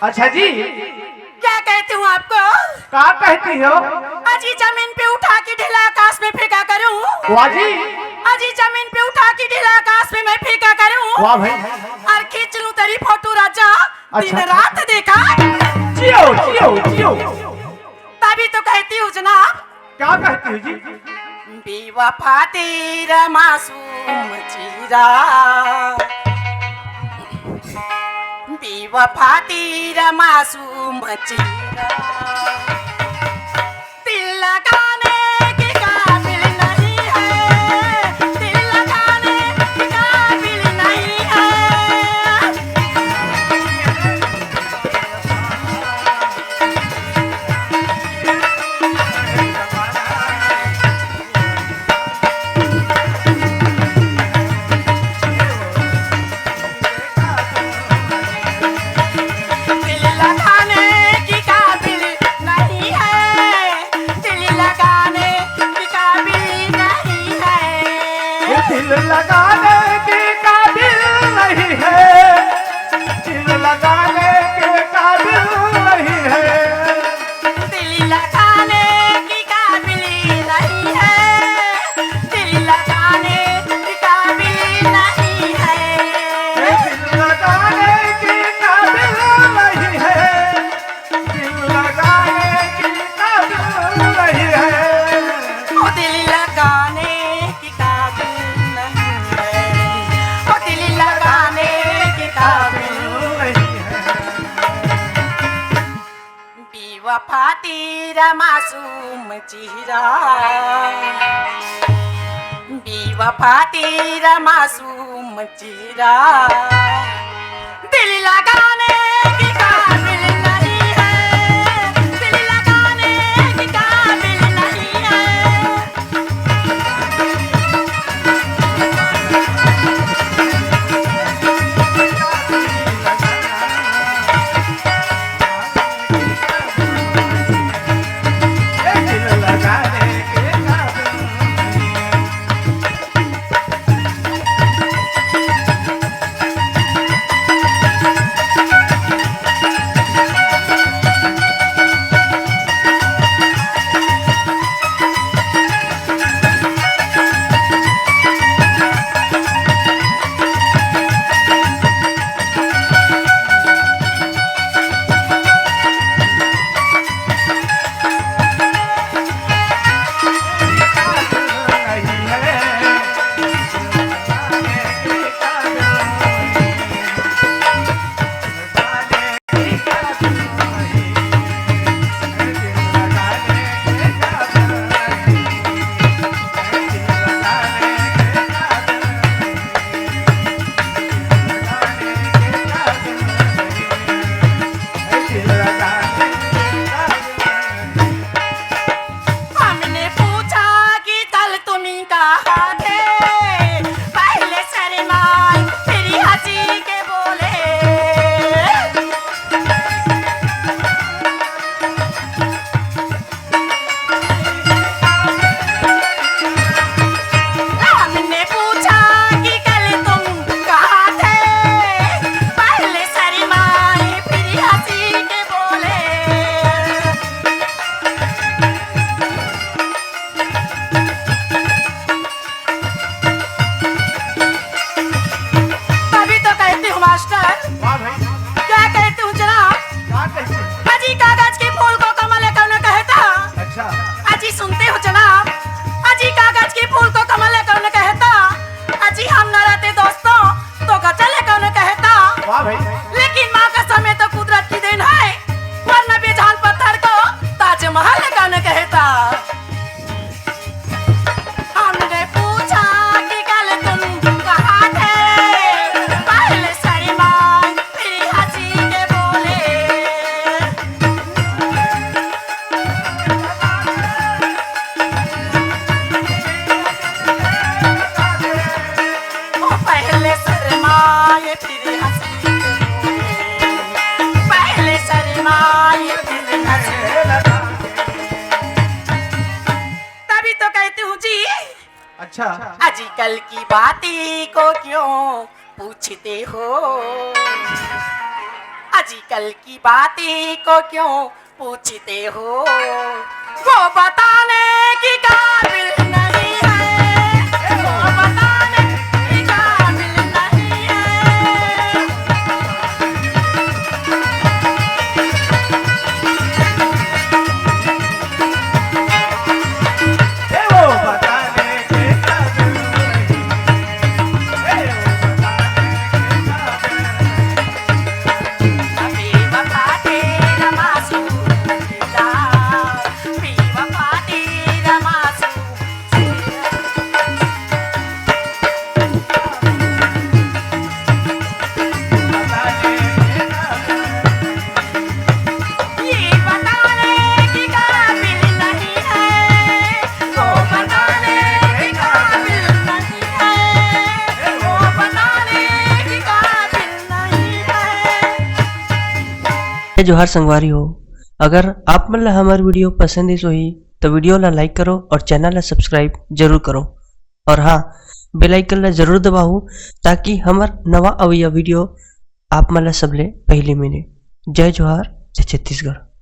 अच्छा जी, क्या कहती हूँ आपको? क्या कहती हो? अजी जमीन पे उठा के ढीला आकाश में फेंका करूँ। वाह जी, अजी जमीन पे उठा के ढीला आकाश में मैं फेंका करूँ। वाह भाई। और खींच लूं तेरी फोटो राजा, दिन अच्छा। रात देखा। जियो जियो जियो। तभी तो कहती हूँ जनाब, क्या कहती हो जी? बेवफा तेरा मासूम चेहरा, बेवफा तेरा मासूम चेहरा, दिल लगाने के काबिल नहीं है, दिल लगाने के काबिल नहीं है। दिल लगाने की काबिल नहीं है, दिल लगाने की काबिल नहीं ये है। दिल लगाने के काबिल नहीं है, दिल लगाने के काबिल नहीं है। दिल लगाने की काबिल नहीं है, दिल लगाने की काबिल नहीं ये है। दिल लगाने के काबिल नहीं है, दिल लगाने के काबिल नहीं है। ओ दिल लगाने की काबिल नहीं है, ओ दिल लगाने की काबिल। नहीं है। बेवफा तेरा मासूम चेहरा, बेवफा तेरा मासूम चेहरा, दिल लगाने की काबिल नहीं है, दिल लगाने की काबिल नहीं है। ये दिल लगाने के काबिल नहीं है। हमने पूछा कि कल तुम कहाँ थे, पहले शर्माए फिर हंसी के बोले। हमने पूछा कि कल तुम कहाँ थे, पहले शर्माए फिर हंसी के बोले। तभी तो कहती हूँ मास्टर, वाह भाई, क्या कहती हूँ जनाब, क्या कहते हैं? अजी कागज के फूल को कमल कौन कहता। अच्छा, अजी सुनते हो जनाब, अजी कागज के फूल को कमल कौन कहता। अजी हम न रहते दोस्तों तो गजल कौन कहता। वाह भाई, लेकिन माँ का समय तो कुदरत की देन है, वरना बेजान पत्थर को ताजमहल कौन कहता। हमने पूछा कि कल तुम कहाँ थे, पहले शर्माए फिर हंसी के बोले। ओ पहले शर्माए फिर हंसी के बोले, पहले शर्माए फिर हंसी। तभी तो कहती हूँ जी, अच्छा, आजकल की बातें को क्यों पूछते हो, आजकल की बातें को क्यों पूछते हो, वो बताने की काबिल नहीं है, वो बताने की काबिल नहीं है। वो बताने के काबिल नहीं, वो बताने के काबिल नहीं। बेवफा तेरा मासूम चेहरा, बेवफा तेरा मासूम चेहरा। ये बताने के काबिल नहीं है, वो बताने के काबिल नहीं है, वो बताने के काबिल नहीं है। जोहार संगवारी हो, अगर आप मन ला हमार वीडियो पसंद इस होही तो वीडियो ला लाइक करो और चैनल ला सब्सक्राइब जरूर करो। और हाँ, बेल आइकन ला जरूर दबाओ ताकि हमार नवा अवैया वीडियो आप मन ला सबले पहले मिले। जय जोहार, जय छत्तीसगढ़।